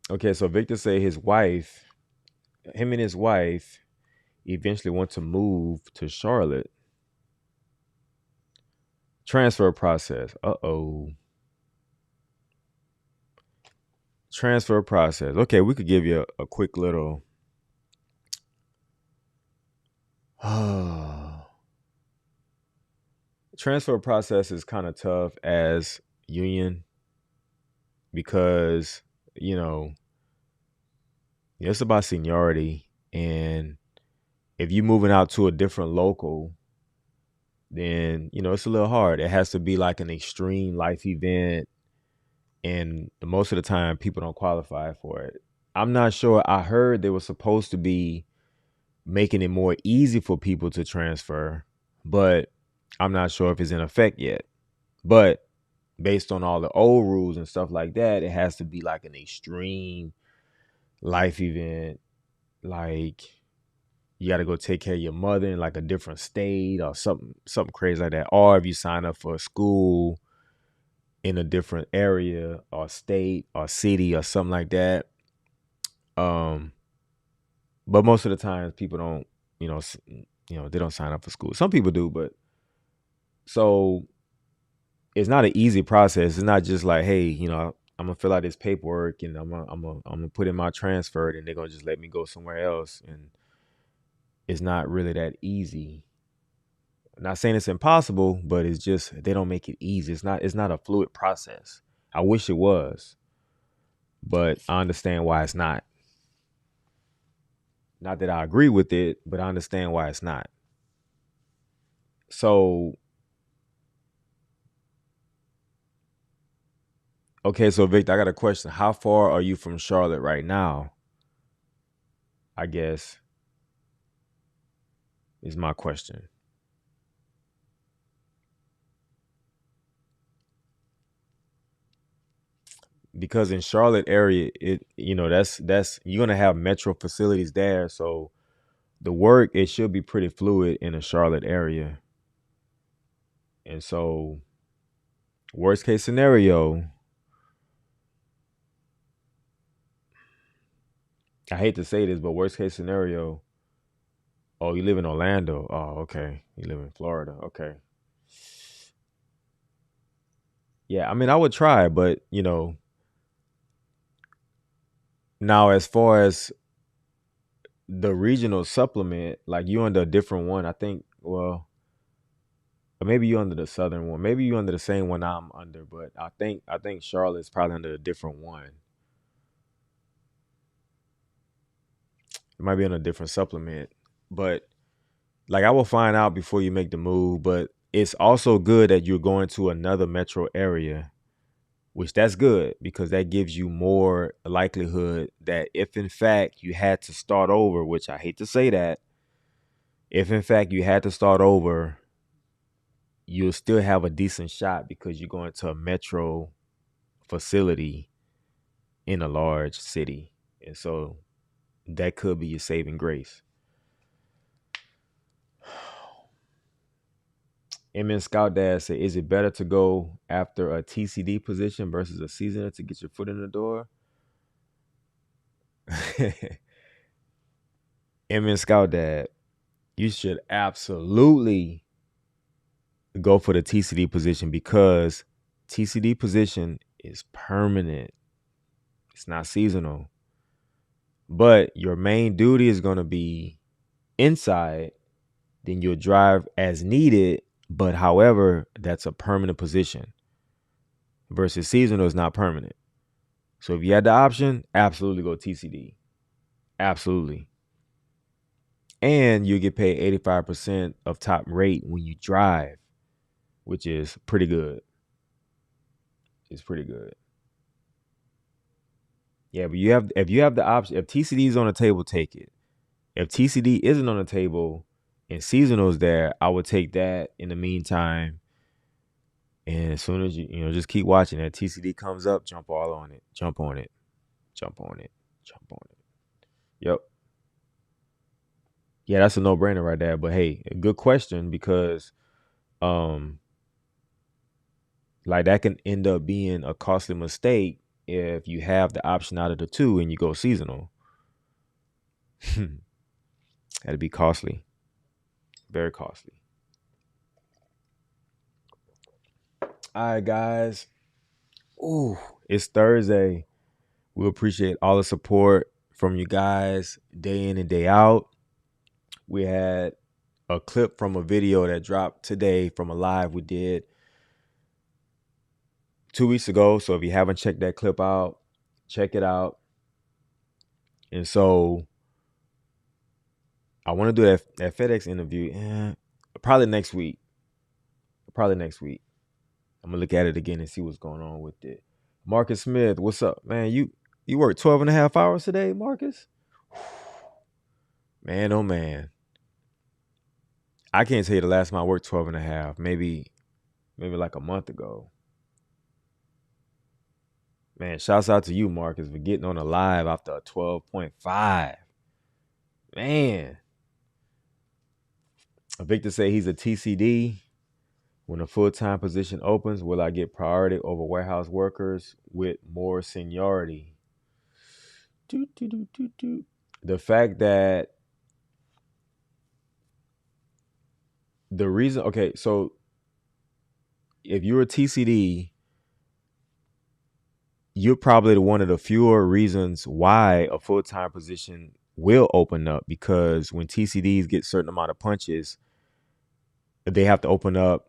Okay, so Victor say him and his wife eventually want to move to Charlotte. Transfer process. Uh-oh. Transfer process. Okay, we could give you a quick little transfer process is kind of tough as union because, you know, it's about seniority. And if you're moving out to a different local, then, it's a little hard. It has to be like an extreme life event. And most of the time, people don't qualify for it. I'm not sure. I heard they were supposed to be making it more easy for people to transfer, but I'm not sure if it's in effect yet. But based on all the old rules and stuff like that, it has to be like an extreme life event. Like you got to go take care of your mother in like a different state or something crazy like that. Or if you sign up for a school in a different area or state or city or something like that. Um, but most of the times people don't, they don't sign up for school. Some people do, but so it's not an easy process. It's not just like, hey, I'm gonna fill out this paperwork and I'm gonna put in my transfer and they're gonna just let me go somewhere else. And it's not really that easy. I'm not saying it's impossible, but it's just they don't make it easy. It's not a fluid process. I wish it was, but I understand why it's not. Not that I agree with it, but I understand why it's not. So Okay, so Victor, I got a question. How far are you from Charlotte right now? I guess is my question. Because in Charlotte area, that's you're gonna have metro facilities there, so the work it should be pretty fluid in the Charlotte area. And so, worst case scenario, I hate to say this, but worst case scenario, oh, you live in Orlando. Oh, okay. You live in Florida. Okay. Yeah, I mean, I would try, but now as far as the regional supplement, like you under a different one, I think. Well, or maybe you under the southern one. Maybe you under the same one I'm under, but I think Charlotte's probably under a different one. It might be on a different supplement, but like I will find out before you make the move. But it's also good that you're going to another metro area, which that's good because that gives you more likelihood that if in fact you had to start over, which I hate to say that, if in fact you had to start over, you'll still have a decent shot because you're going to a metro facility in a large city. And so that could be your saving grace. MN Scout Dad said, is it better to go after a TCD position versus a seasoner to get your foot in the door? MN Scout Dad, you should absolutely go for the TCD position because TCD position is permanent. It's not seasonal. But your main duty is going to be inside, then you'll drive as needed, but however, that's a permanent position versus seasonal is not permanent. So if you had the option, absolutely go TCD. Absolutely. And you get paid 85% of top rate when you drive, which is pretty good. It's pretty good. Yeah, but if you have the option, if TCD is on the table, take it. If TCD isn't on the table and seasonal is there, I would take that in the meantime. And as soon as just keep watching that TCD comes up, jump all on it. Jump on it. Jump on it. Jump on it. Yep. Yeah, that's a no-brainer right there. But hey, a good question because um like that can end up being a costly mistake if you have the option out of the two and you go seasonal. That'd be costly. Very costly. All right, guys. Ooh, it's Thursday. We appreciate all the support from you guys day in and day out. We had a clip from a video that dropped today from a live we did 2 weeks ago. So if you haven't checked that clip out, check it out. And so I want to do that FedEx interview probably next week. Probably next week. I'm gonna look at it again and see what's going on with it. Marcus Smith, what's up, man? You worked 12 and a half hours today, Marcus? Man, oh man. I can't tell you the last time I worked 12 and a half. Maybe like a month ago. Man, shouts out to you, Marcus, for getting on a live after a 12.5. Man. Victor say he's a TCD. When a full-time position opens, will I get priority over warehouse workers with more seniority? The fact that the reason, okay, so if you're a TCD, you're probably one of the fewer reasons why a full-time position will open up because when TCDs get certain amount of punches, they have to open up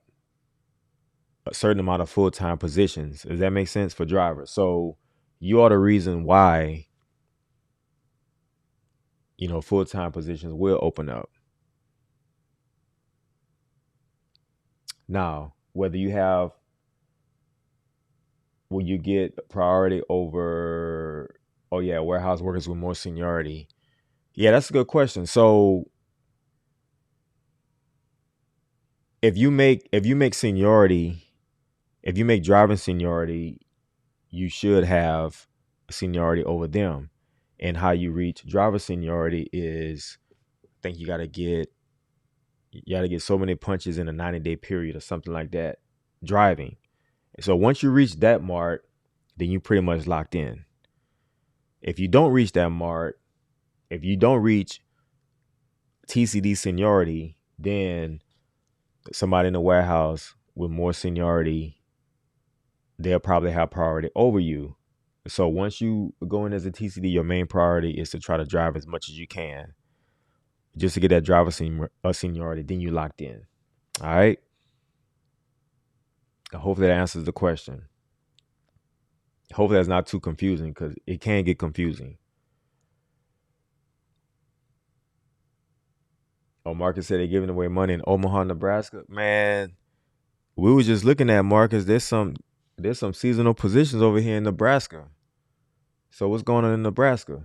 a certain amount of full-time positions. Does that make sense for drivers? So you are the reason why, full-time positions will open up. Now, whether you have will you get priority over, oh yeah, warehouse workers with more seniority? Yeah, that's a good question. So if you make seniority, if you make driving seniority, you should have seniority over them. And how you reach driver seniority is, I think you gotta get so many punches in a 90-day period or something like that driving. So once you reach that mark, then you pretty much locked in. If you don't reach that mark, if you don't reach TCD seniority, then somebody in the warehouse with more seniority, they'll probably have priority over you. So once you go in as a TCD, your main priority is to try to drive as much as you can, just to get that seniority. Then you locked in. All right. I hope that answers the question. Hopefully that's not too confusing, because it can get confusing. Oh, Marcus said they're giving away money in Omaha, Nebraska. Man, we was just looking at Marcus. There's some seasonal positions over here in Nebraska. So what's going on in Nebraska?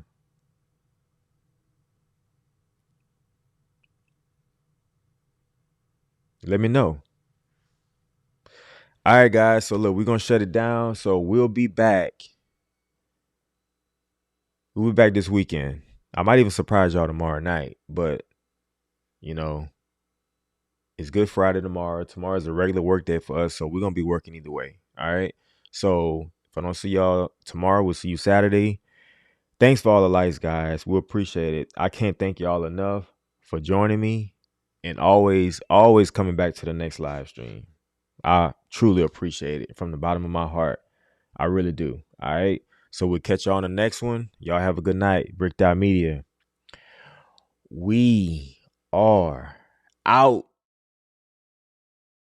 Let me know. All right, guys. So look, we're gonna shut it down. So we'll be back. We'll be back this weekend. I might even surprise y'all tomorrow night, but you know, it's Good Friday tomorrow. Tomorrow's a regular work day for us, so we're gonna be working either way. All right. So if I don't see y'all tomorrow, we'll see you Saturday. Thanks for all the likes, guys. We appreciate it. I can't thank y'all enough for joining me and always coming back to the next live stream. I truly appreciate it from the bottom of my heart. I really do. All right. So we'll catch y'all on the next one. Y'all have a good night. Bricked Out Media. We are out.